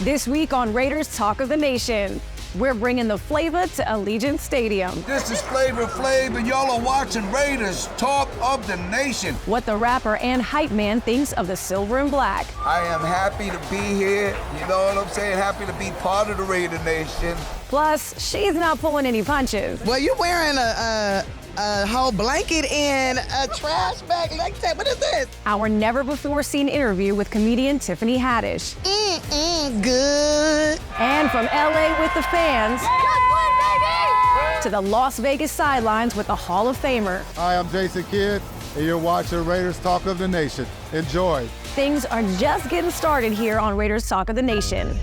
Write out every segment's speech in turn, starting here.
This week on Raiders Talk of the Nation, we're bringing the flavor to Allegiant Stadium. This is Flavor Flav, and y'all are watching Raiders Talk of the Nation. What the rapper and hype man thinks of the silver and black. I am happy to be here. You know what I'm saying? Happy to be part of the Raider Nation. Plus, she's not pulling any punches. Well, you wearing a whole blanket and a trash bag like that. What is this? Our never-before-seen interview with comedian Tiffany Haddish. Good. And from LA with the fans to the Las Vegas sidelines with the Hall of Famer. Hi, I'm Jason Kidd, and you're watching Raiders Talk of the Nation. Enjoy. Things are just getting started here on Raiders Talk of the Nation.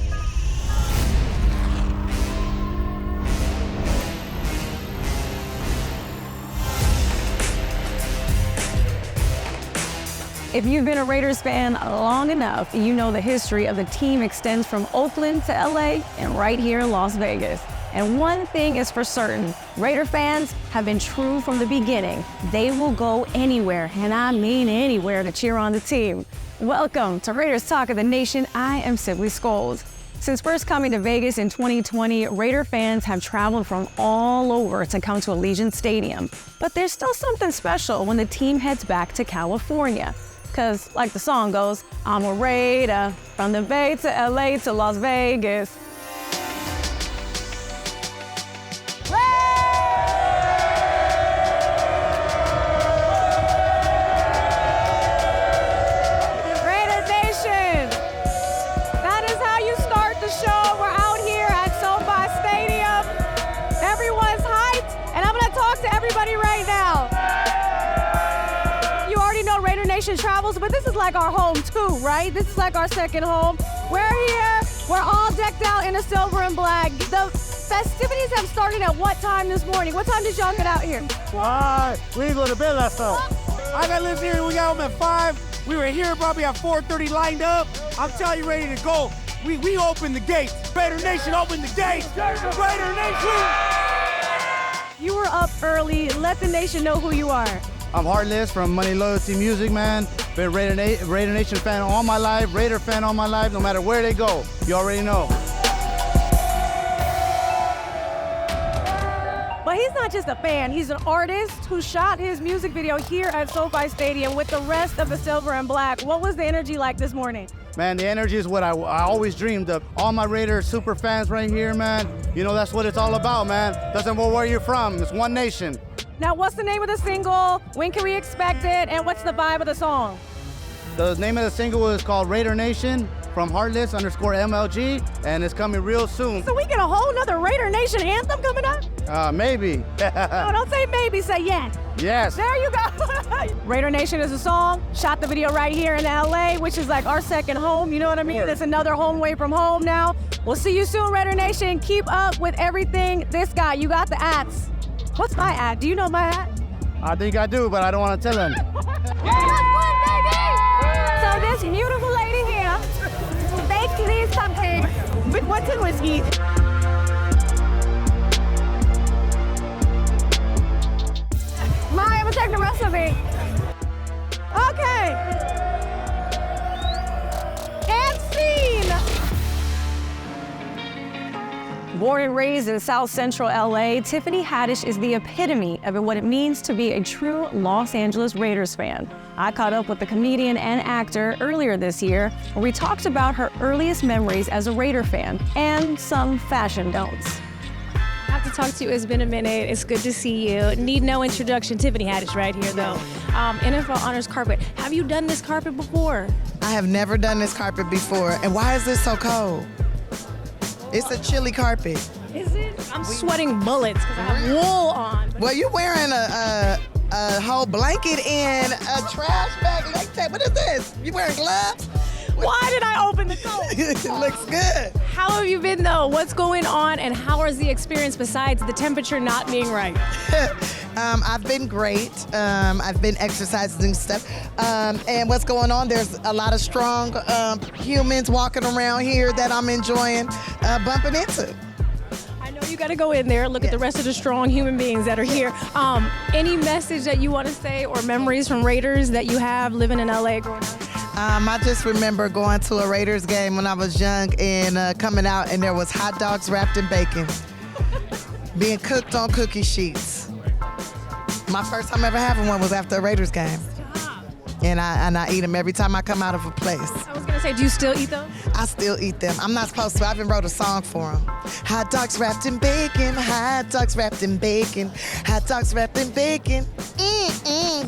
If you've been a Raiders fan long enough, you know the history of the team extends from Oakland to LA and right here in Las Vegas. And one thing is for certain, Raider fans have been true from the beginning. They will go anywhere, and I mean anywhere, to cheer on the team. Welcome to Raiders Talk of the Nation. I am Sibley Scoles. Since first coming to Vegas in 2020, Raider fans have traveled from all over to come to Allegiant Stadium. But there's still something special when the team heads back to California. Because, like the song goes, I'm a Raider, from the Bay to LA to Las Vegas. Raider Nation! That is how you start the show. We're out here at SoFi Stadium. Everyone's hyped, and I'm gonna talk to everybody right now. You already know Raider Nation travels, but this is like our home too, right? This is like our second home. We're here, we're all decked out in a silver and black. The festivities have started at what time this morning? What time did y'all get out here? We didn't go to bed last night. I got lives here, we got home at 5. We were here probably at 4:30 lined up. I'm telling you, ready to go. We opened the gates. Raider Nation opened the gates. Raider Nation! You were up early. Let the nation know who you are. I'm Heartless from Money Loyalty Music, man. Been Raider Nation fan all my life, Raider fan all my life, no matter where they go. You already know. But he's not just a fan, he's an artist who shot his music video here at SoFi Stadium with the rest of the silver and black. What was the energy like this morning? Man, the energy is what I always dreamed of. All my Raider super fans right here, man. You know, that's what it's all about, man. Doesn't matter where you're from, it's one nation. Now, what's the name of the single? When can we expect it? And what's the vibe of the song? The name of the single is called Raider Nation from Heartless_MLG, and it's coming real soon. So we get a whole nother Raider Nation anthem coming up? Maybe. No, don't say maybe, say yes. Yes. There you go. Raider Nation is a song. Shot the video right here in LA, which is like our second home. You know what I mean? It's another home away from home now. We'll see you soon, Raider Nation. Keep up with everything. This guy, you got the ads. What's my ad? Do you know my ad? I think I do, but I don't want to tell him. So this beautiful lady here baked these cupcakes with what's in whiskey. I'm gonna take the rest of it. Okay. And scene. Born and raised in South Central LA, Tiffany Haddish is the epitome of what it means to be a true Los Angeles Raiders fan. I caught up with the comedian and actor earlier this year, where we talked about her earliest memories as a Raider fan and some fashion don'ts. I have to talk to you. It's been a minute. It's good to see you. Need no introduction. Tiffany Haddish right here, though. NFL Honors Carpet. Have you done this carpet before? I have never done this carpet before. And why is this so cold? It's a chilly carpet. Is it? I'm sweating bullets because I have wool on. Well, you wearing a whole blanket and a trash bag like that. What is this? You wearing gloves? Why did I open the coat? It looks good. How have you been, though? What's going on, and how is the experience besides the temperature not being right? I've been great. I've been exercising and stuff. And what's going on, there's a lot of strong humans walking around here that I'm enjoying bumping into. I know you got to go in there, look at the rest of the strong human beings that are here. Any message that you want to say or memories from Raiders that you have living in LA growing up? I just remember going to a Raiders game when I was young and coming out, and there was hot dogs wrapped in bacon being cooked on cookie sheets. My first time ever having one was after a Raiders game. And I eat them every time I come out of a place. I was gonna say, do you still eat those? I still eat them. I'm not supposed to. I even wrote a song for them. Hot dogs wrapped in bacon, hot dogs wrapped in bacon, hot dogs wrapped in bacon.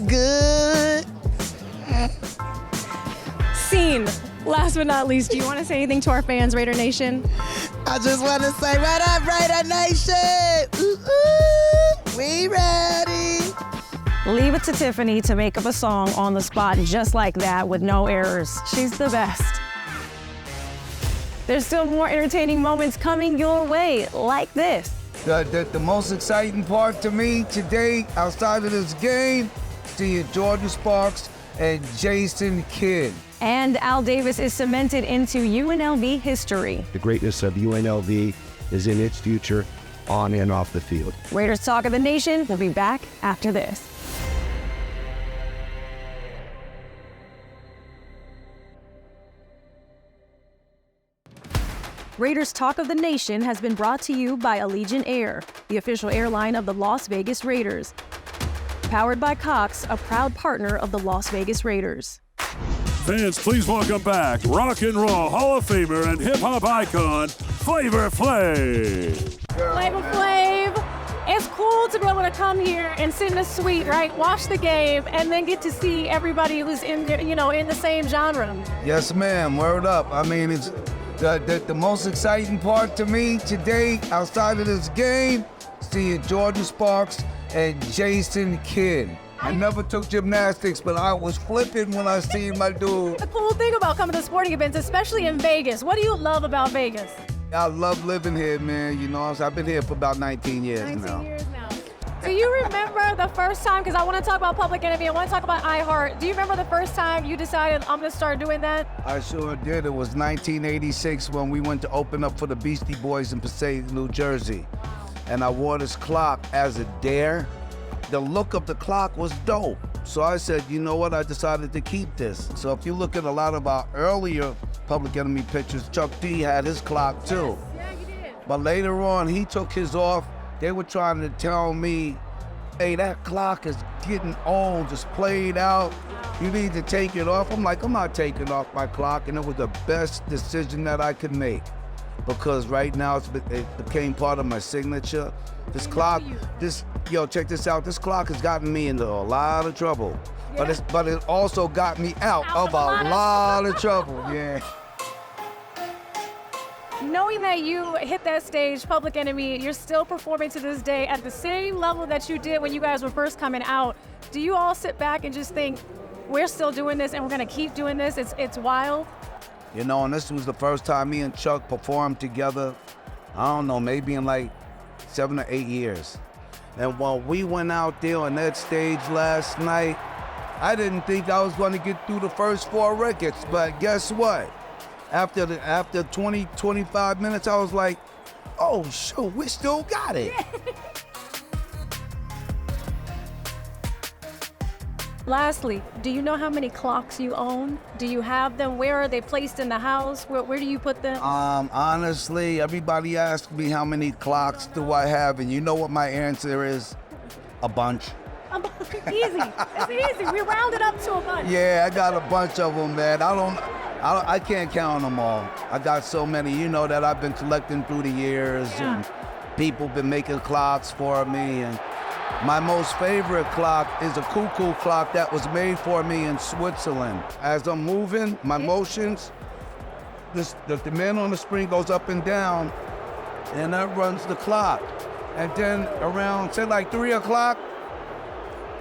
Good. Scene. Last but not least, do you want to say anything to our fans, Raider Nation? I just want to say, what up, Raider Nation? Ooh, we ready. Leave it to Tiffany to make up a song on the spot just like that with no errors. She's the best. There's still more entertaining moments coming your way, like this. The most exciting part to me today, outside of this game, seeing Jordan Sparks and Jason Kidd. And Al Davis is cemented into UNLV history. The greatness of UNLV is in its future, on and off the field. Raiders Talk of the Nation will be back after this. Raiders Talk of the Nation has been brought to you by Allegiant Air, the official airline of the Las Vegas Raiders. Powered by Cox, a proud partner of the Las Vegas Raiders. Fans, please welcome back rock and roll Hall of Famer and hip-hop icon, Flavor Flav. Flavor Flav. It's cool to be able to come here and sit in a suite, right? Watch the game and then get to see everybody who's in the same genre. Yes, ma'am. Word up. I mean, it's the most exciting part to me today, outside of this game, seeing Jordan Sparks and Jason Kidd. I never took gymnastics, but I was flipping when I seen my dude. The cool thing about coming to sporting events, especially in Vegas, what do you love about Vegas? I love living here, man. You know, I've been here for about 19 years 19 now. years now. Do you remember the first time, because I want to talk about Public Enemy, I want to talk about iHeart. Do you remember the first time you decided, I'm going to start doing that? I sure did. It was 1986 when we went to open up for the Beastie Boys in Passaic, New Jersey. And I wore this clock as a dare. The look of the clock was dope. So I said, you know what, I decided to keep this. So if you look at a lot of our earlier Public Enemy pictures, Chuck D had his clock too. Yeah, you did. But later on, he took his off. They were trying to tell me, hey, that clock is getting old, just played out. You need to take it off. I'm like, I'm not taking off my clock. And it was the best decision that I could make. Because right now it became part of my signature. This clock, check this out. This clock has gotten me into a lot of trouble. Yeah. But it also got me out of a lot of trouble. Yeah. Knowing that you hit that stage, Public Enemy, you're still performing to this day at the same level that you did when you guys were first coming out. Do you all sit back and just think, we're still doing this and we're gonna keep doing this? It's wild. You know, and this was the first time me and Chuck performed together, I don't know, maybe in like 7 or 8 years. And while we went out there on that stage last night, I didn't think I was going to get through the first 4 records, but guess what? After 20, 25 minutes, I was like, oh, shoot, we still got it. Lastly, do you know how many clocks you own? Do you have them? Where are they placed in the house? Where do you put them? Honestly, everybody asks me how many clocks do I have, and you know what my answer is? A bunch. Easy. It's easy. We round it up to a bunch. Yeah, I got a bunch of them, man. I can't count them all. I got so many, you know, that I've been collecting through the years, and people been making clocks for me. And my most favorite clock is a cuckoo clock that was made for me in Switzerland. As I'm moving, my motions, the man on the spring goes up and down, and that runs the clock. And then around, say like 3 o'clock,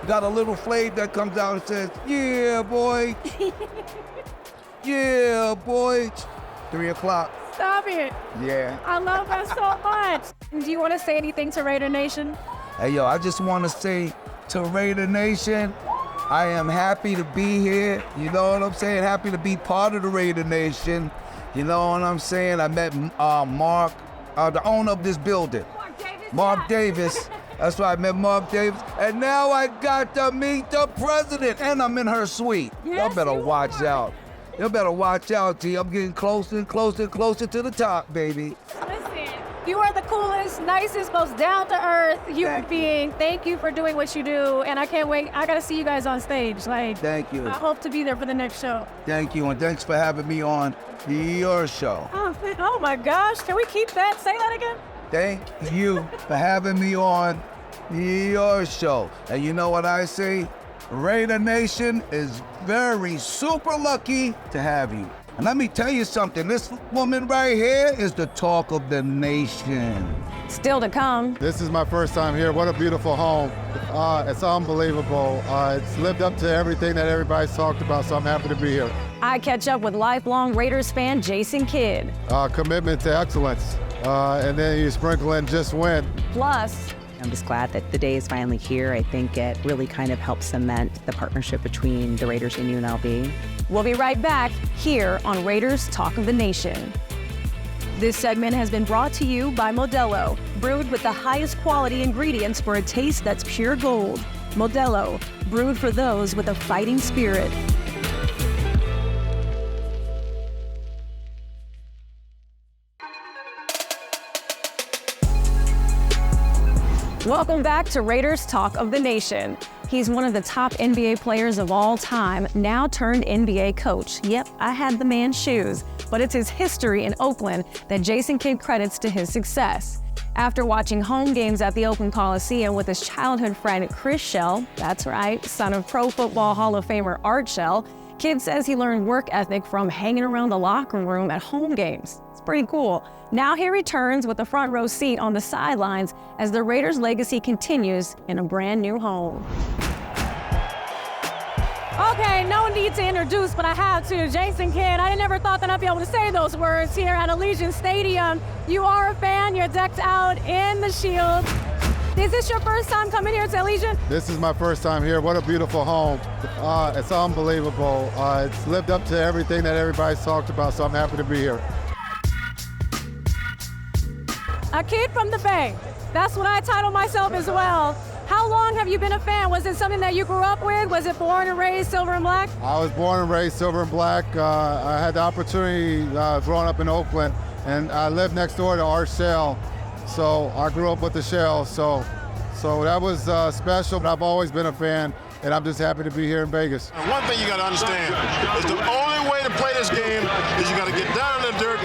got a little Flav that comes out and says, yeah, boy. Yeah, boy. 3 o'clock. Stop it. Yeah. I love that so much. Do you want to say anything to Raider Nation? Hey, yo, I just want to say to Raider Nation, I am happy to be here. You know what I'm saying? Happy to be part of the Raider Nation. You know what I'm saying? I met Mark, the owner of this building. Mark Davis. That's why I met Mark Davis. And now I got to meet the president. And I'm in her suite. Yes, Y'all better watch out. You better watch out, T. I'm getting closer and closer and closer to the top, baby. Listen, you are the coolest, nicest, most down-to-earth human being. Thank you for doing what you do, and I can't wait. I got to see you guys on stage. Like, Thank you. I hope to be there for the next show. Thank you, and thanks for having me on your show. Oh my gosh, can we keep that? Say that again. Thank you for having me on your show. And you know what I say? Raider Nation is very super lucky to have you. And let me tell you something, this woman right here is the talk of the nation. Still to come. This is my first time here. What a beautiful home. It's unbelievable. It's lived up to everything that everybody's talked about, so I'm happy to be here. I catch up with lifelong Raiders fan Jason Kidd. Commitment to excellence. And then you sprinkle in just win. Plus, I'm just glad that the day is finally here. I think it really kind of helps cement the partnership between the Raiders and UNLV. we'll be right back here on Raiders Talk of the Nation. This segment has been brought to you by Modelo, brewed with the highest quality ingredients for a taste that's pure gold. Modelo, brewed for those with a fighting spirit. Welcome back to Raiders Talk of the Nation. He's one of the top NBA players of all time, now turned NBA coach. Yep, I had the man's shoes, but it's his history in Oakland that Jason Kidd credits to his success. After watching home games at the Oakland Coliseum with his childhood friend Chris Shell, that's right, son of Pro Football Hall of Famer Art Shell, Kidd says he learned work ethic from hanging around the locker room at home games. It's pretty cool. Now he returns with a front row seat on the sidelines as the Raiders' legacy continues in a brand new home. Okay, no need to introduce, but I have to. Jason Kidd, I never thought that I'd be able to say those words here at Allegiant Stadium. You are a fan, you're decked out in the shield. Is this your first time coming here to Allegiant? This is my first time here. What a beautiful home. It's unbelievable. It's lived up to everything that everybody's talked about, so I'm happy to be here. A kid from the Bay. That's what I title myself as well. How long have you been a fan? Was it something that you grew up with? Was it born and raised silver and black? I was born and raised silver and black. I had the opportunity growing up in Oakland, and I lived next door to Art Shell. So I grew up with the Shell, so that was special. But I've always been a fan, and I'm just happy to be here in Vegas. And one thing you got to understand is the only way to play this game is you got to get down in the dirt.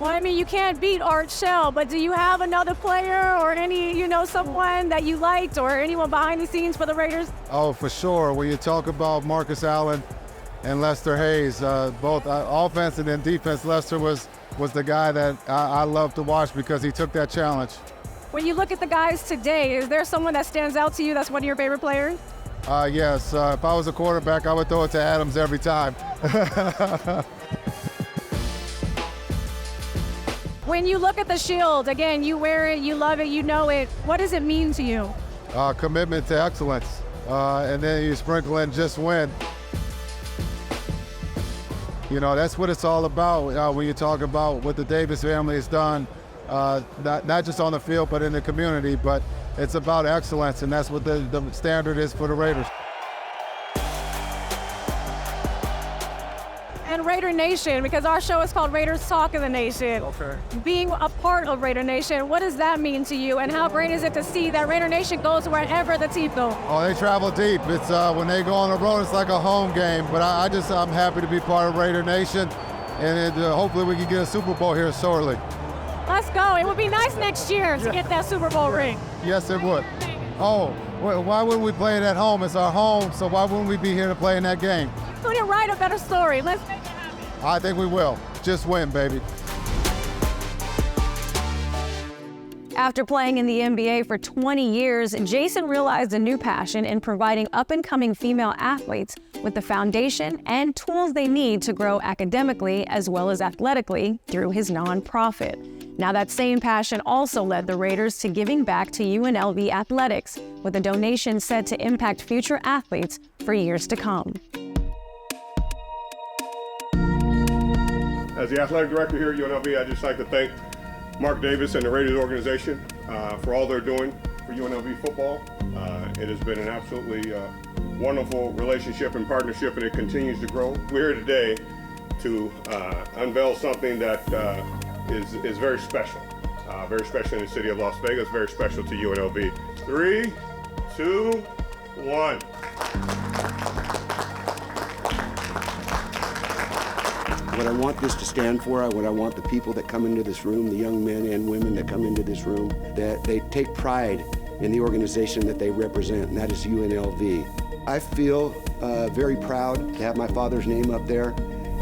Well, I mean, you can't beat Art Shell, but do you have another player or any, someone that you liked or anyone behind the scenes for the Raiders? Oh, for sure. When you talk about Marcus Allen and Lester Hayes, both offense and then defense, Lester was the guy that I love to watch because he took that challenge. When you look at the guys today, is there someone that stands out to you that's one of your favorite players? Yes. If I was a quarterback, I would throw it to Adams every time. When you look at the shield, again, you wear it, you love it, you know it. What does it mean to you? Commitment to excellence. And then you sprinkle in just win. That's what it's all about when you talk about what the Davis family has done, not just on the field, but in the community. But it's about excellence, and that's what the standard is for the Raiders. And Raider Nation, because our show is called Raiders Talk of the Nation. Okay. Being a part of Raider Nation, what does that mean to you? And how great is it to see that Raider Nation goes wherever the team goes? Oh, they travel deep. It's when they go on the road, it's like a home game. But I'm happy to be part of Raider Nation, and hopefully we can get a Super Bowl here shortly. Let's go. It would be nice next year to get that Super Bowl ring. Yes, it would. Oh, why wouldn't we play it at home? It's our home, so why wouldn't we be here to play in that game? Couldn't write a better story. Let's make it happen. I think we will. Just win, baby. After playing in the NBA for 20 years, Jason realized a new passion in providing up-and-coming female athletes with the foundation and tools they need to grow academically as well as athletically through his nonprofit. Now that same passion also led the Raiders to giving back to UNLV athletics, with a donation set to impact future athletes for years to come. As the athletic director here at UNLV, I'd just like to thank Mark Davis and the Raiders organization for all they're doing for UNLV football. It has been an absolutely wonderful relationship and partnership, and it continues to grow. We're here today to unveil something that is very special in the city of Las Vegas, very special to UNLV. 3, 2, 1. What I want this to stand for, what I want the people that come into this room, the young men and women that come into this room, that they take pride in the organization that they represent, and that is UNLV. I feel very proud to have my father's name up there,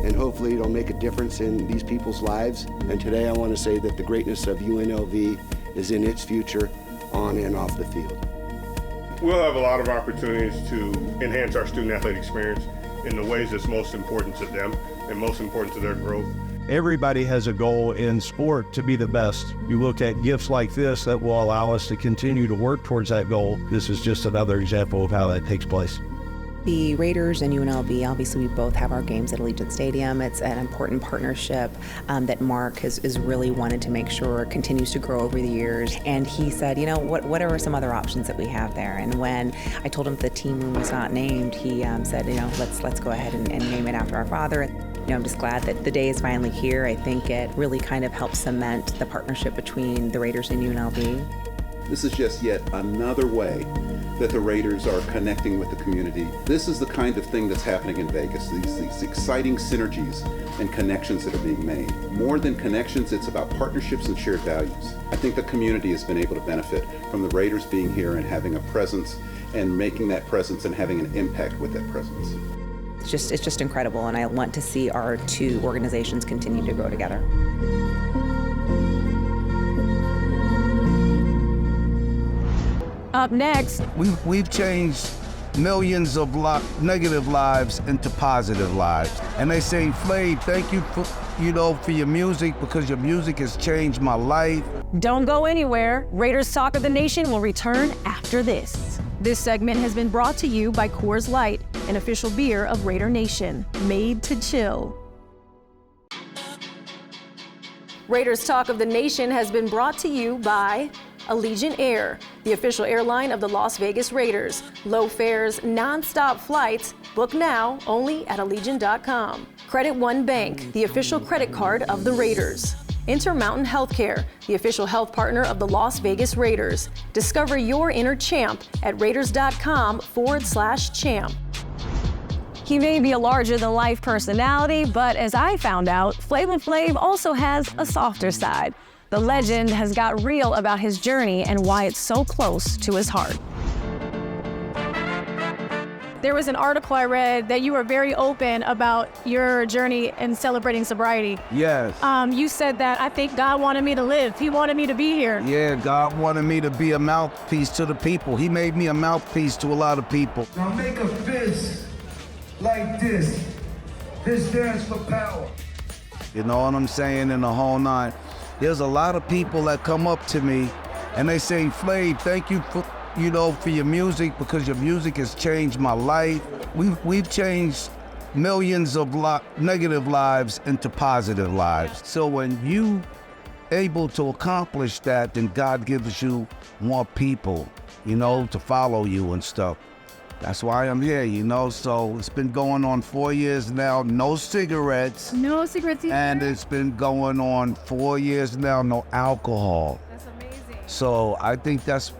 and hopefully it'll make a difference in these people's lives. And today I want to say that the greatness of UNLV is in its future, on and off the field. We'll have a lot of opportunities to enhance our student-athlete experience in the ways that's most important to them and most important to their growth. Everybody has a goal in sport to be the best. You look at gifts like this that will allow us to continue to work towards that goal. This is just another example of how that takes place. The Raiders and UNLV, obviously we both have our games at Allegiant Stadium. It's an important partnership that Mark has really wanted to make sure continues to grow over the years. And he said, you know, what are some other options that we have there? And when I told him the team room was not named, he said, you know, let's go ahead and name it after our father. You know, I'm just glad that the day is finally here. I think it really kind of helps cement the partnership between the Raiders and UNLV. This is just yet another way that the Raiders are connecting with the community. This is the kind of thing that's happening in Vegas, these exciting synergies and connections that are being made. More than connections, it's about partnerships and shared values. I think the community has been able to benefit from the Raiders being here and having a presence and making that presence and having an impact with that presence. It's just incredible, and I want to see our two organizations continue to grow together. Up next, we've changed millions of negative lives into positive lives. And they say, Flav, thank you for your music, because your music has changed my life. Don't go anywhere. Raiders Talk of the Nation will return after this. This segment has been brought to you by Coors Light, an official beer of Raider Nation, made to chill. Raiders Talk of the Nation has been brought to you by Allegiant Air, the official airline of the Las Vegas Raiders. Low fares, non-stop flights. Book now only at Allegiant.com. Credit One Bank, the official credit card of the Raiders. Intermountain Healthcare, the official health partner of the Las Vegas Raiders. Discover your inner champ at Raiders.com/champ. He may be a larger-than-life personality, but as I found out, Flavor Flav also has a softer side. The legend has got real about his journey and why it's so close to his heart. There was an article I read that you were very open about your journey in celebrating sobriety. Yes. You said that, I think God wanted me to live. He wanted me to be here. Yeah, God wanted me to be a mouthpiece to the people. He made me a mouthpiece to a lot of people. Now make a fist like this. This stands for power. You know what I'm saying? In the whole nine. There's a lot of people that come up to me and they say, Flav, thank you for your music, because your music has changed my life. We've changed millions of negative lives into positive lives. So when you able to accomplish that, then God gives you more people, to follow you and stuff. That's why I'm here, so it's been going on 4 years now, no cigarettes. No cigarettes either. And it's been going on 4 years now, no alcohol. That's amazing. So I think that's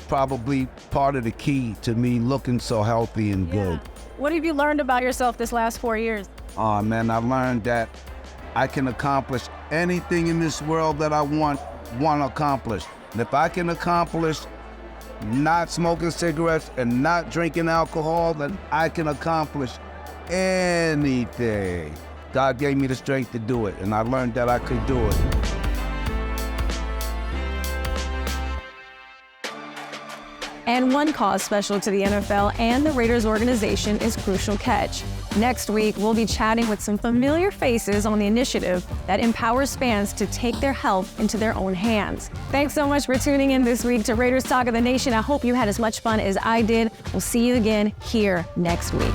probably part of the key to me looking so healthy and good. What have you learned about yourself this last 4 years? Oh man, I learned that I can accomplish anything in this world that I want to accomplish. And if I can accomplish not smoking cigarettes and not drinking alcohol, then I can accomplish anything. God gave me the strength to do it, and I learned that I could do it. And one cause special to the NFL and the Raiders organization is Crucial Catch. Next week, we'll be chatting with some familiar faces on the initiative that empowers fans to take their health into their own hands. Thanks so much for tuning in this week to Raiders Talk of the Nation. I hope you had as much fun as I did. We'll see you again here next week.